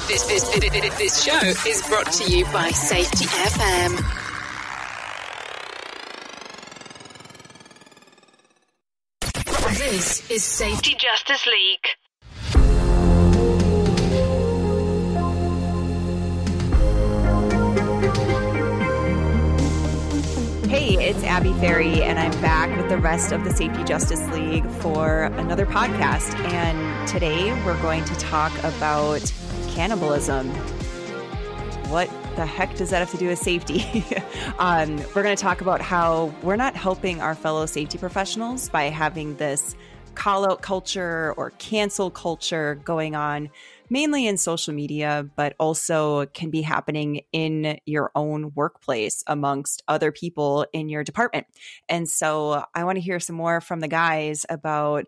This show is brought to you by Safety FM. This is Safety Justice League. Hey, it's Abby Ferry, and I'm back with the rest of the Safety Justice League for another podcast. And today we're going to talk about cannibalism. What the heck does that have to do with safety? We're going to talk about how we're not helping our fellow safety professionals by having this call-out culture or cancel culture going on, mainly in social media, but also can be happening in your own workplace amongst other people in your department. And so I want to hear some more from the guys about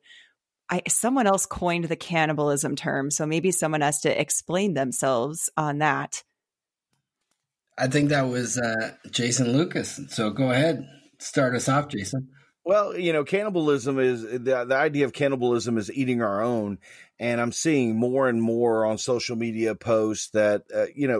someone else coined the cannibalism term, so maybe someone has to explain themselves on that. I think that was Jason Lucas. So go ahead, start us off, Jason. Well, you know, cannibalism is the idea of cannibalism is eating our own. And I'm seeing more and more on social media posts that,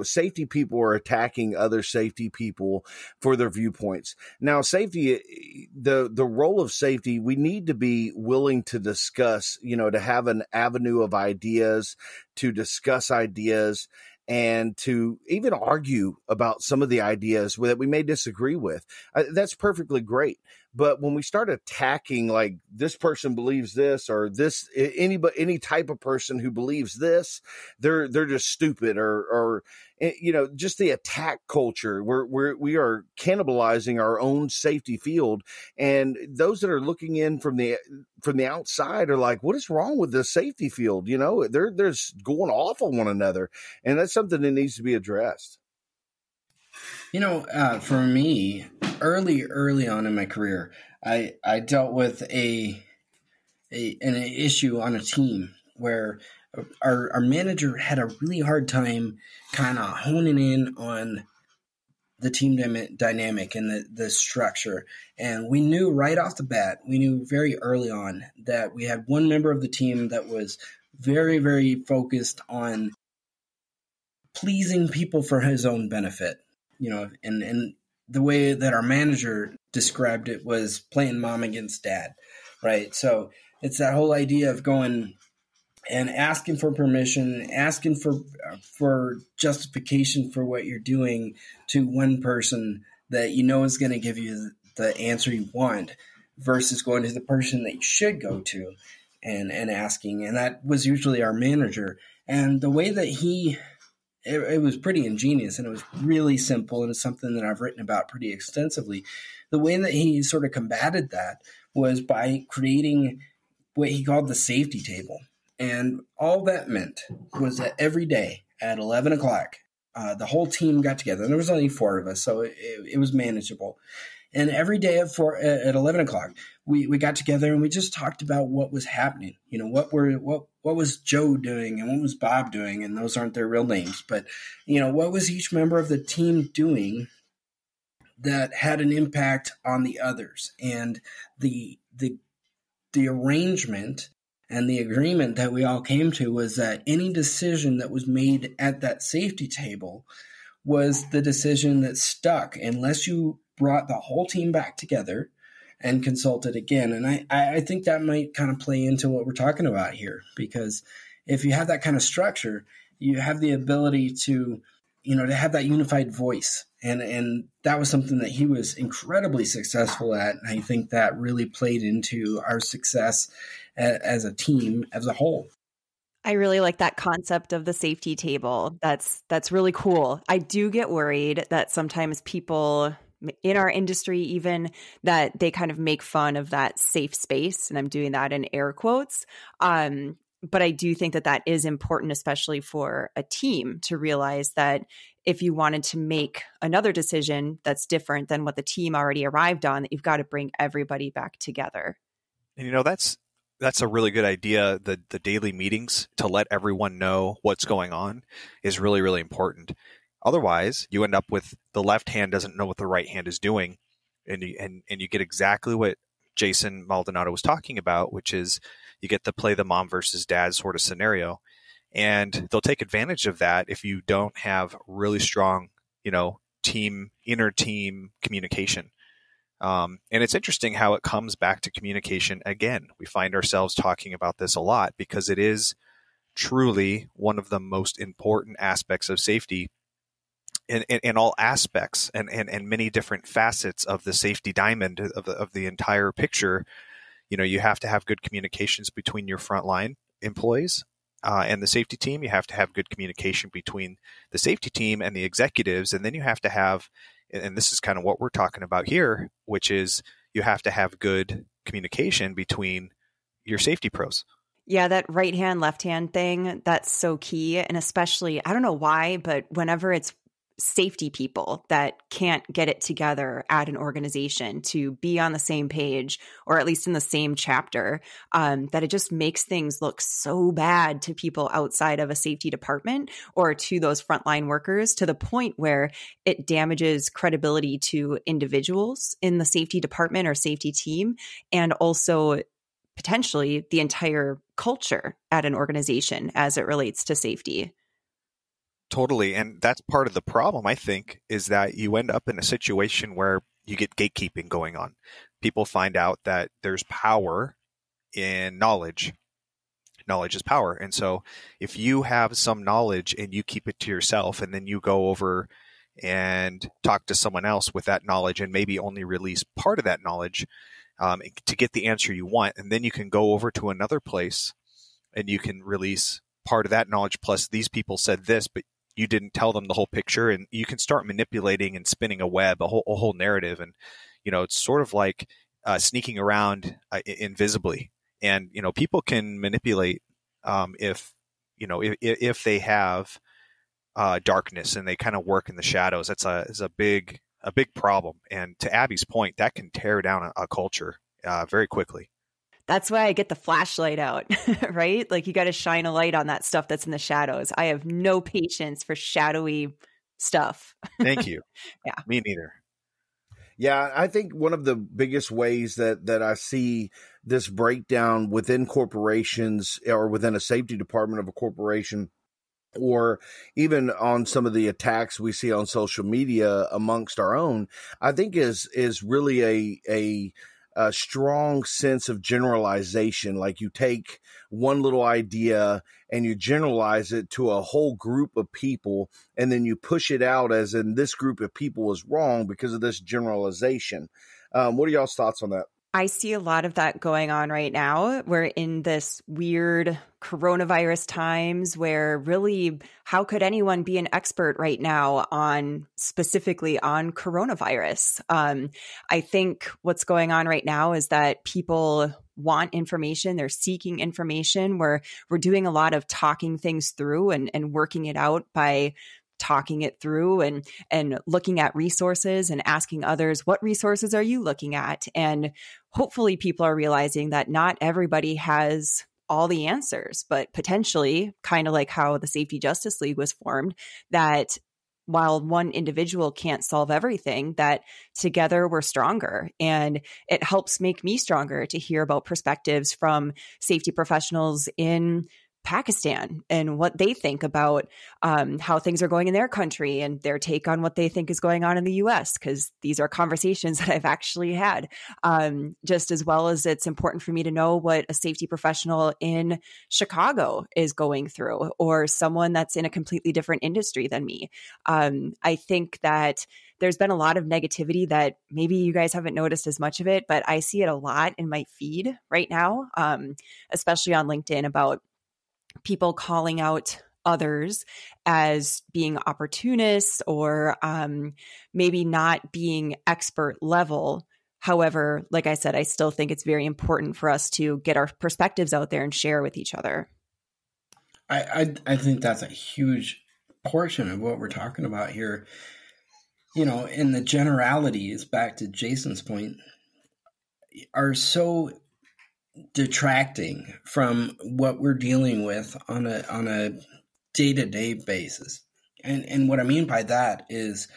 safety people are attacking other safety people for their viewpoints. Now, safety, the role of safety, we need to be willing to discuss, to have an avenue of ideas, to discuss ideas, and to even argue about some of the ideas that we may disagree with. That's perfectly great. But when we start attacking, like, this person believes this, or this, any type of person who believes this, they're just stupid, or just the attack culture, we are cannibalizing our own safety field. And those that are looking in from the outside are like, what is wrong with this safety field? They're just going off on one another. And that's something that needs to be addressed. For me, early on in my career, I dealt with an issue on a team where our manager had a really hard time kind of honing in on the team dynamic and the structure. And we knew right off the bat, we knew very early on that we had one member of the team that was very, very focused on pleasing people for his own benefit. And the way that our manager described it was playing mom against dad, right? So it's that whole idea of going and asking for permission, asking for justification for what you're doing to one person that is going to give you the answer you want, versus going to the person that you should go to and asking. And that was usually our manager. And the way that it was pretty ingenious, and it was really simple, and it's something that I've written about pretty extensively. The way that he sort of combated that was by creating what he called the safety table. And all that meant was that every day at 11 o'clock, the whole team got together. And there was only 4 of us, so it was manageable. And every day at 11 o'clock, we got together and we just talked about what was happening. What was Joe doing and what was Bob doing? And those aren't their real names, but what was each member of the team doing that had an impact on the others? And the arrangement and the agreement that we all came to was that any decision that was made at that safety table was the decision that stuck, unless you brought the whole team back together and consulted again. And I think that might kind of play into what we're talking about here, because if you have that kind of structure, you have the ability to have that unified voice. And that was something that he was incredibly successful at. And I think that really played into our success as a team as a whole. I really like that concept of the safety table. That's really cool. I do get worried that sometimes people in our industry, even, that they kind of make fun of that safe space. And I'm doing that in air quotes. But I do think that is important, especially for a team, to realize that if you wanted to make another decision that's different than what the team already arrived on, that you've got to bring everybody back together. And that's a really good idea. The daily meetings to let everyone know what's going on is really, really important. Otherwise, you end up with the left hand doesn't know what the right hand is doing, and you get exactly what Jason Maldonado was talking about, which is you get to play the mom versus dad sort of scenario. And they'll take advantage of that if you don't have really strong, inner team communication. And it's interesting how it comes back to communication again. We find ourselves talking about this a lot because it is truly one of the most important aspects of safety in all aspects and many different facets of the safety diamond of the entire picture. You have to have good communications between your frontline employees and the safety team. You have to have good communication between the safety team and the executives. And then you have to have, and this is kind of what we're talking about here, which is you have to have good communication between your safety pros. Yeah, that right hand, left hand thing, that's so key. And especially, I don't know why, but whenever it's safety people that can't get it together at an organization to be on the same page, or at least in the same chapter, that it just makes things look so bad to people outside of a safety department or to those frontline workers, to the point where it damages credibility to individuals in the safety department or safety team, and also potentially the entire culture at an organization as it relates to safety. Totally. And that's part of the problem, I think, is that you end up in a situation where you get gatekeeping going on. People find out that there's power in knowledge. Knowledge is power. And so if you have some knowledge and you keep it to yourself, and then you go over and talk to someone else with that knowledge and maybe only release part of that knowledge to get the answer you want, and then you can go over to another place and you can release part of that knowledge plus these people said this, but you didn't tell them the whole picture, and you can start manipulating and spinning a web, a whole narrative. And, it's sort of like sneaking around invisibly. And, people can manipulate if they have darkness and they kind of work in the shadows. That's a big problem. And to Abby's point, that can tear down a culture very quickly. That's why I get the flashlight out, right? Like, you got to shine a light on that stuff that's in the shadows. I have no patience for shadowy stuff. Thank you. Yeah. Me neither. Yeah, I think one of the biggest ways that I see this breakdown within corporations or within a safety department of a corporation, or even on some of the attacks we see on social media amongst our own, I think is really a strong sense of generalization. Like, you take one little idea and you generalize it to a whole group of people, and then you push it out as in this group of people is wrong because of this generalization. What are y'all's thoughts on that? I see a lot of that going on right now. We're in this weird coronavirus times where really, how could anyone be an expert right now specifically on coronavirus? I think what's going on right now is that people want information. They're seeking information. We're doing a lot of talking things through and working it out by talking it through and looking at resources and asking others, what resources are you looking at? And hopefully people are realizing that not everybody has all the answers, but potentially, kind of like how the Safety Justice League was formed, that while one individual can't solve everything, that together we're stronger. And it helps make me stronger to hear about perspectives from safety professionals in Pakistan and what they think about how things are going in their country and their take on what they think is going on in the US, because these are conversations that I've actually had, just as well as it's important for me to know what a safety professional in Chicago is going through, or someone that's in a completely different industry than me. I think that there's been a lot of negativity that maybe you guys haven't noticed as much of it, but I see it a lot in my feed right now, especially on LinkedIn, about people calling out others as being opportunists or maybe not being expert level. However, like I said, I still think it's very important for us to get our perspectives out there and share with each other. I think that's a huge portion of what we're talking about here. And the generalities, back to Jason's point, are so detracting from what we're dealing with on a day-to-day basis. And what I mean by that is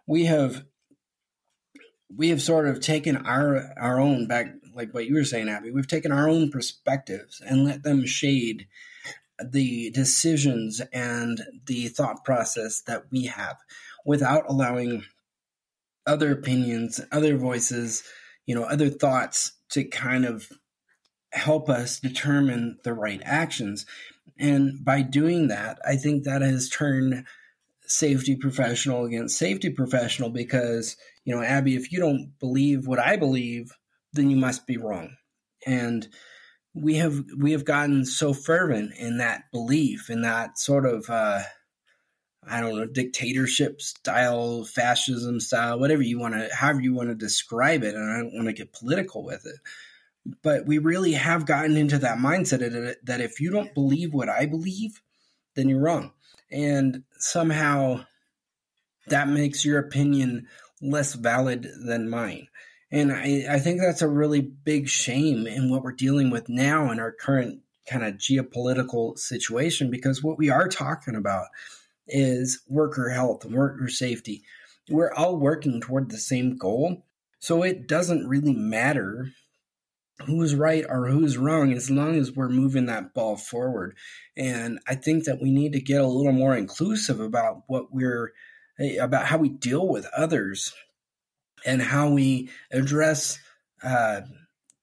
we have sort of taken our own, back, like what you were saying, Abby, we've taken our own perspectives and let them shade the decisions and the thought process that we have without allowing other opinions, other voices, other thoughts to kind of help us determine the right actions. And by doing that, I think that has turned safety professional against safety professional because, Abby, if you don't believe what I believe, then you must be wrong. And we have gotten so fervent in that belief, in that sort of dictatorship style, fascism style, however you want to describe it. And I don't want to get political with it, but we really have gotten into that mindset that if you don't believe what I believe, then you're wrong. And somehow that makes your opinion less valid than mine. And I think that's a really big shame in what we're dealing with now in our current kind of geopolitical situation, because what we are talking about is worker health and worker safety. We're all working toward the same goal. So it doesn't really matter who's right or who's wrong as long as we're moving that ball forward. And I think that we need to get a little more inclusive about about how we deal with others and how we address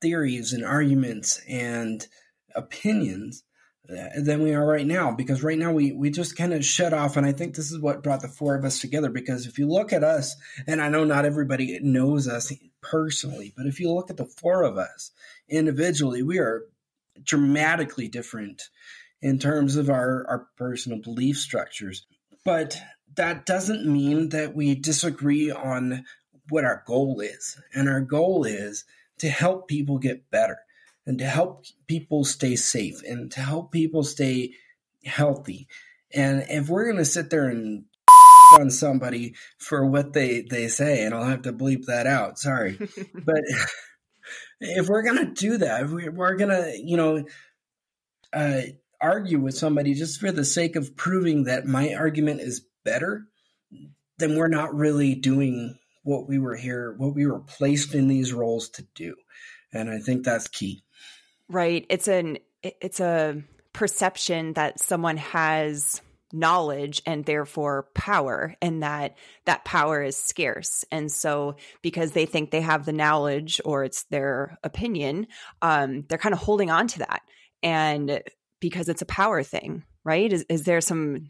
theories and arguments and opinions than we are right now. Because right now we just kind of shut off. And I think this is what brought the four of us together. Because if you look at us, and I know not everybody knows us personally, but if you look at the four of us individually, we are dramatically different in terms of our personal belief structures. But that doesn't mean that we disagree on what our goal is. And our goal is to help people get better and to help people stay safe and to help people stay healthy. And if we're going to sit there and on somebody for what they say, and I'll have to bleep that out, sorry. But if we're going to do that, if we're going to, argue with somebody just for the sake of proving that my argument is better, then we're not really doing what we were placed in these roles to do. And I think that's key. Right. It's a perception that someone has knowledge and therefore power, and that power is scarce. And so because they think they have the knowledge or it's their opinion, they're kind of holding on to that. And because it's a power thing, right? Is there's some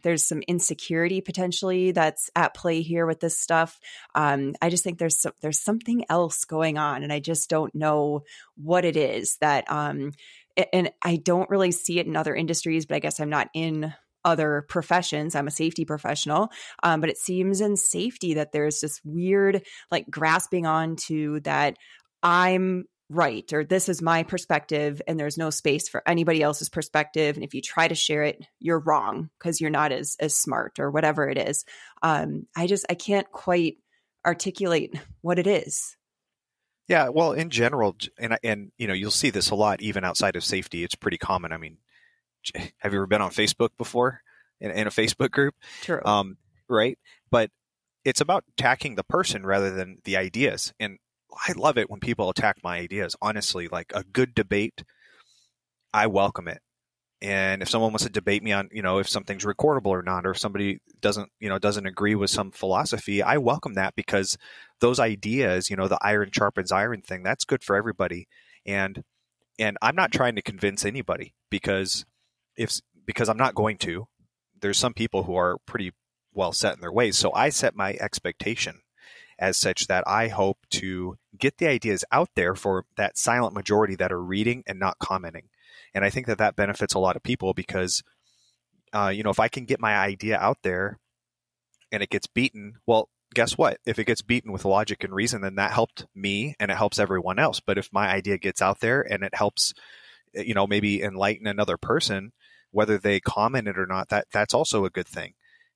insecurity potentially that's at play here with this stuff? I just think there's something else going on, and I just don't know what it is that. And I don't really see it in other industries, but I guess I'm not in other professions. I'm a safety professional, but it seems in safety that there's this weird like grasping onto that I'm right, or this is my perspective, and there's no space for anybody else's perspective. And if you try to share it, you're wrong because you're not as smart or whatever it is. I can't quite articulate what it is. Yeah, well, in general, and you'll see this a lot even outside of safety. It's pretty common. I mean, have you ever been on Facebook before in a Facebook group? True. Right. But it's about attacking the person rather than the ideas. And I love it when people attack my ideas. Honestly, like a good debate, I welcome it. And if someone wants to debate me on, if something's recordable or not, or if somebody doesn't agree with some philosophy, I welcome that, because those ideas, the iron sharpens iron thing, that's good for everybody. And I'm not trying to convince anybody because I'm not going to. There's some people who are pretty well set in their ways. So I set my expectation as such that I hope to get the ideas out there for that silent majority that are reading and not commenting. And I think that benefits a lot of people because, if I can get my idea out there and it gets beaten, well, guess what? If it gets beaten with logic and reason, then that helped me and it helps everyone else. But if my idea gets out there and it helps, maybe enlighten another person, whether they comment it or not, that's also a good thing.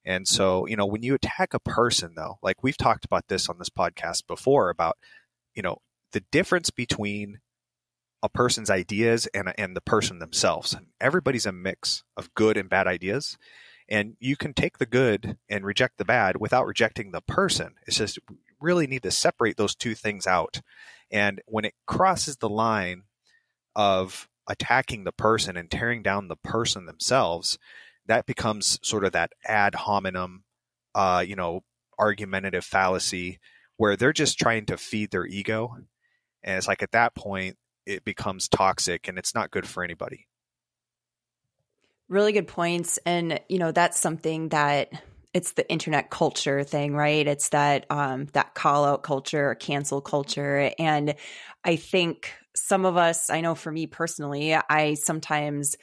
And so, when you attack a person, though, like we've talked about this on this podcast before about, the difference between a person's ideas and the person themselves. Everybody's a mix of good and bad ideas. And you can take the good and reject the bad without rejecting the person. It's just really need to separate those two things out. And when it crosses the line of attacking the person and tearing down the person themselves, that becomes sort of that ad hominem, argumentative fallacy where they're just trying to feed their ego. And it's like at that point, it becomes toxic and it's not good for anybody. Really good points. And, that's something that it's the internet culture thing, right? It's that call out culture, or cancel culture. And I think some of us, I know for me personally, I sometimes,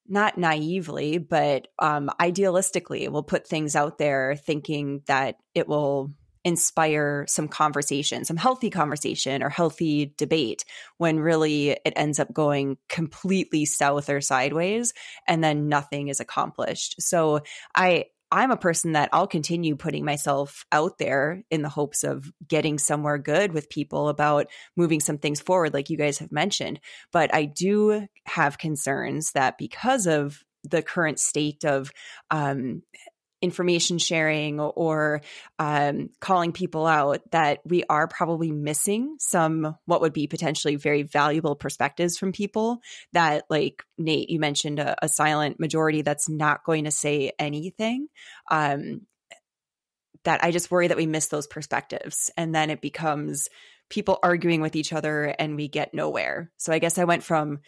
not naively, but idealistically will put things out there thinking that it will inspire some conversation, some healthy conversation or healthy debate, when really it ends up going completely south or sideways and then nothing is accomplished. So I'm a person that I'll continue putting myself out there in the hopes of getting somewhere good with people about moving some things forward, like you guys have mentioned. But I do have concerns that because of the current state of information sharing or calling people out, that we are probably missing some what would be potentially very valuable perspectives from people that, like Nate, you mentioned a silent majority that's not going to say anything. That I just worry that we miss those perspectives and then it becomes people arguing with each other and we get nowhere. So I guess I went from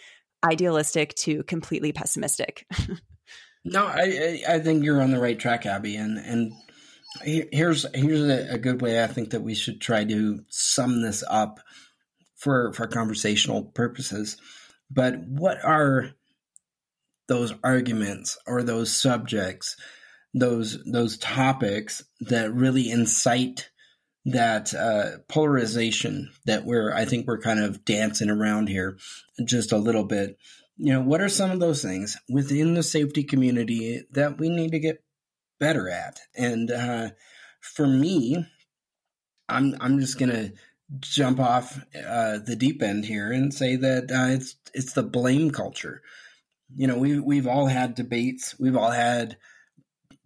idealistic to completely pessimistic. No, I think you're on the right track, Abby. And here's a good way I think that we should try to sum this up for conversational purposes. But what are those arguments or those subjects, those topics that really incite that polarization that I think we're kind of dancing around here just a little bit? What are some of those things within the safety community that we need to get better at? And for me, I'm just gonna jump off the deep end here and say that it's the blame culture. We've all had debates, we've all had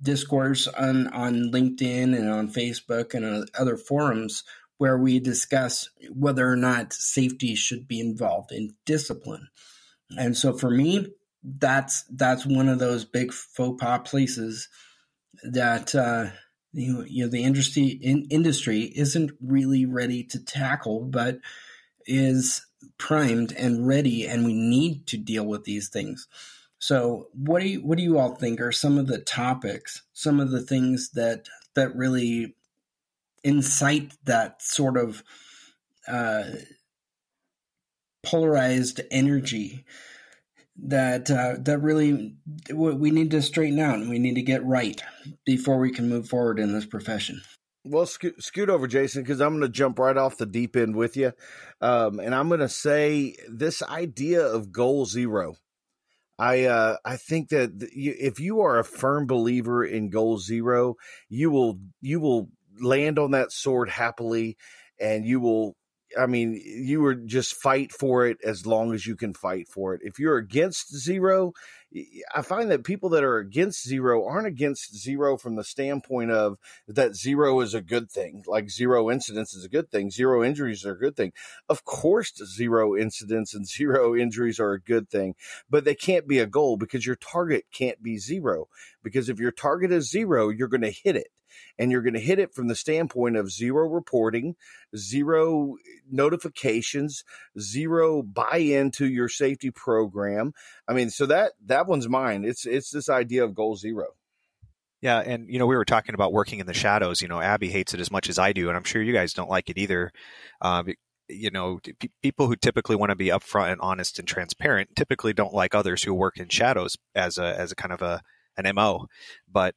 discourse on LinkedIn and on Facebook and other forums where we discuss whether or not safety should be involved in discipline. And so for me, that's one of those big faux pas places that the industry isn't really ready to tackle, but is primed and ready, and we need to deal with these things. So what do you all think are some of the topics, some of the things that really incite that sort of polarized energy that really we need to straighten out and we need to get right before we can move forward in this profession? Well, scoot over, Jason, because I'm going to jump right off the deep end with you. And I'm going to say this idea of goal zero. I think that if you are a firm believer in goal zero, you will land on that sword happily, and you will just fight for it as long as you can fight for it. If you're against zero, I find that people that are against zero aren't against zero from the standpoint of that zero is a good thing. Like zero incidents is a good thing. Zero injuries are a good thing. Of course, zero incidents and zero injuries are a good thing, but they can't be a goal because your target can't be zero. Because if your target is zero, you're going to hit it. And you're going to hit it from the standpoint of zero reporting, zero notifications, zero buy-in to your safety program. I mean, so that one's mine. It's this idea of goal zero. Yeah, and we were talking about working in the shadows. Abby hates it as much as I do, and I'm sure you guys don't like it either. People who typically want to be upfront and honest and transparent typically don't like others who work in shadows as a kind of an MO. But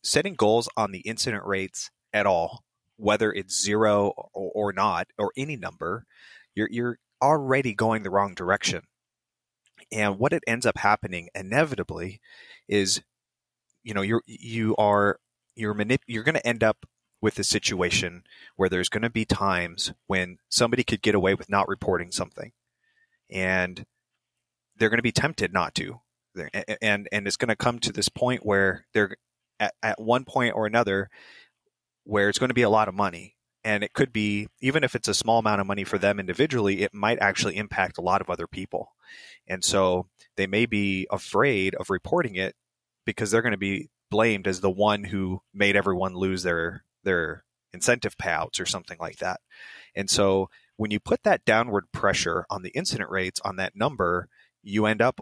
setting goals on the incident rates at all, whether it's zero or not, or any number, you're already going the wrong direction. And what it ends up happening inevitably is, you're going to end up with a situation where there's going to be times when somebody could get away with not reporting something, and they're going to be tempted not to, and it's going to come to this point where they're at one point or another where it's going to be a lot of money. And it could be, even if it's a small amount of money for them individually, it might actually impact a lot of other people. And so they may be afraid of reporting it because they're going to be blamed as the one who made everyone lose their incentive payouts or something like that. And so when you put that downward pressure on the incident rates on that number, you end up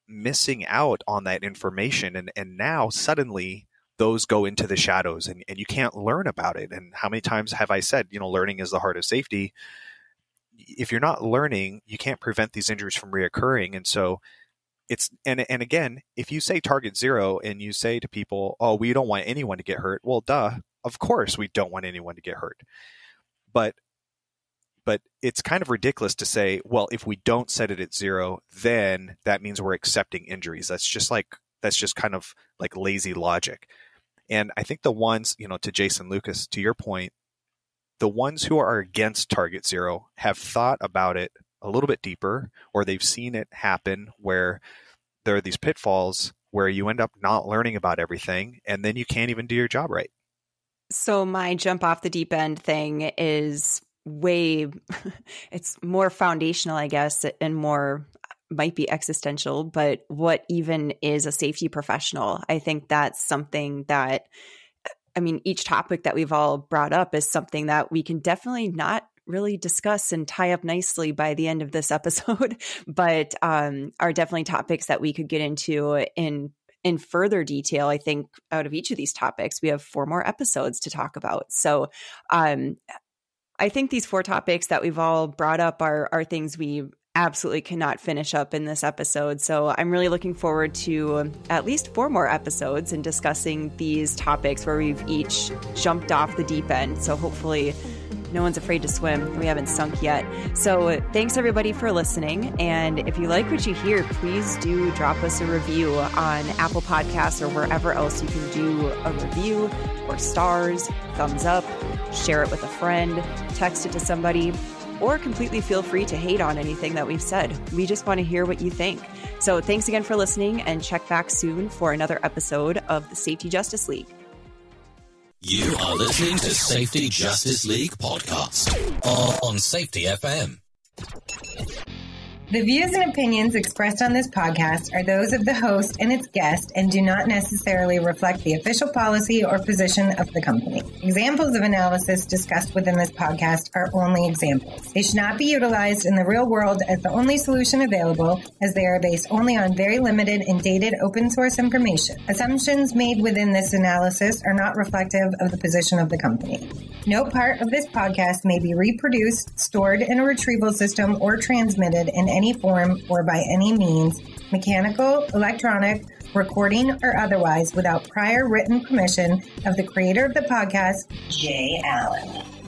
missing out on that information. And now suddenly those go into the shadows and you can't learn about it. And how many times have I said, learning is the heart of safety. If you're not learning, you can't prevent these injuries from reoccurring. And so and again, if you say target zero and you say to people, oh, we don't want anyone to get hurt. Well, duh, of course we don't want anyone to get hurt. But it's kind of ridiculous to say, well, if we don't set it at zero, then that means we're accepting injuries. That's just kind of like lazy logic. And I think the ones, to Jason Lucas, to your point, the ones who are against target zero have thought about it a little bit deeper, or they've seen it happen where there are these pitfalls where you end up not learning about everything, and then you can't even do your job right. So my jump off the deep end thing is it's more foundational, I guess, and more might be existential, but what even is a safety professional? I think that's something that, each topic that we've all brought up is something that we can definitely not really discuss and tie up nicely by the end of this episode, but are definitely topics that we could get into in further detail. I think out of each of these topics, we have 4 more episodes to talk about. So I think these 4 topics that we've all brought up are things we absolutely cannot finish up in this episode. So I'm really looking forward to at least 4 more episodes and discussing these topics where we've each jumped off the deep end. So hopefully no one's afraid to swim. We haven't sunk yet. So thanks everybody for listening. And if you like what you hear, please do drop us a review on Apple Podcasts or wherever else you can do a review, or stars, thumbs up, share it with a friend, text it to somebody, or completely feel free to hate on anything that we've said. We just want to hear what you think. So thanks again for listening, and check back soon for another episode of the Safety Justice League. You are listening to Safety Justice League podcast on Safety FM. The views and opinions expressed on this podcast are those of the host and its guest and do not necessarily reflect the official policy or position of the company. Examples of analysis discussed within this podcast are only examples. They should not be utilized in the real world as the only solution available, as they are based only on very limited and dated open source information. Assumptions made within this analysis are not reflective of the position of the company. No part of this podcast may be reproduced, stored in a retrieval system, or transmitted in any form or by any means, mechanical, electronic, recording, or otherwise, without prior written permission of the creator of the podcast, Jay Allen.